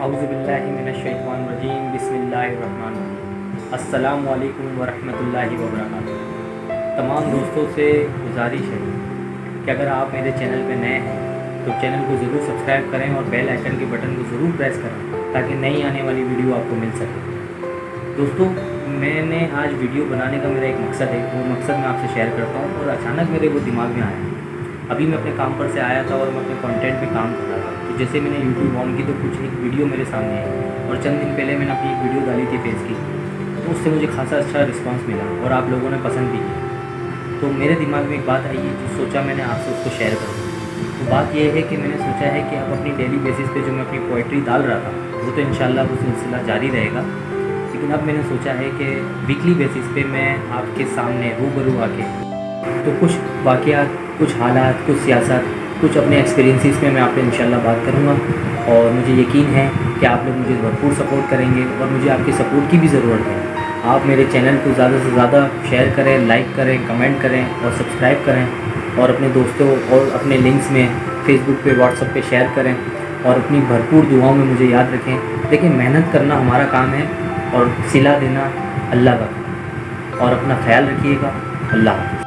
औज़ुबिल्लाहि मिनश्शैतानिर्रजीम बिस्मिल्लाहिर्रहमानिर्रहीम। अस्सलामु अलैकुम वरहमतुल्लाहि वबरकातुहू। तमाम दोस्तों से गुजारिश है कि अगर आप मेरे चैनल पे नए हैं तो चैनल को ज़रूर सब्सक्राइब करें और बेल आइकन के बटन को ज़रूर प्रेस करें ताकि नई आने वाली वीडियो आपको मिल सके। दोस्तों, मैंने आज वीडियो बनाने का मेरा एक मकसद है, वो मकसद मैं आपसे शेयर करता हूँ। और अचानक मेरे वो दिमाग में आया। अभी मैं अपने काम पर से आया था और मैं अपने कंटेंट पे काम कर रहा था, तो जैसे मैंने यूट्यूब ऑन की तो कुछ एक वीडियो मेरे सामने आई और चंद दिन पहले मैंने अपनी एक वीडियो डाली थी फेस की, तो उससे मुझे खासा अच्छा रिस्पांस मिला और आप लोगों ने पसंद भी किया। तो मेरे दिमाग में एक बात आई है जो सोचा मैंने आपसे उसको शेयर करूँ। तो बात यह है कि मैंने सोचा है कि अब अपनी डेली बेसिस पे जो मैं अपनी पोइट्री डाल रहा था वो तो इंशाल्लाह वो सिलसिला जारी रहेगा, लेकिन अब मैंने सोचा है कि वीकली बेसिस पे मैं आपके सामने रूबरू आके तो कुछ वाक़यात, कुछ हालात, कुछ सियासत, कुछ अपने एक्सपीरियंसेस में मैं आप पे इंशाल्लाह बात करूँगा। और मुझे यकीन है कि आप लोग मुझे भरपूर सपोर्ट करेंगे और मुझे आपके सपोर्ट की भी ज़रूरत है। आप मेरे चैनल को ज़्यादा से ज़्यादा शेयर करें, लाइक करें, कमेंट करें और सब्सक्राइब करें और अपने दोस्तों और अपने लिंक्स में फेसबुक पे, व्हाट्सएप पे शेयर करें और अपनी भरपूर दुआओं में मुझे याद रखें। लेकिन मेहनत करना हमारा काम है और सिला देना अल्लाह का। और अपना ख्याल रखिएगा। अल्लाह हाफ़िज़।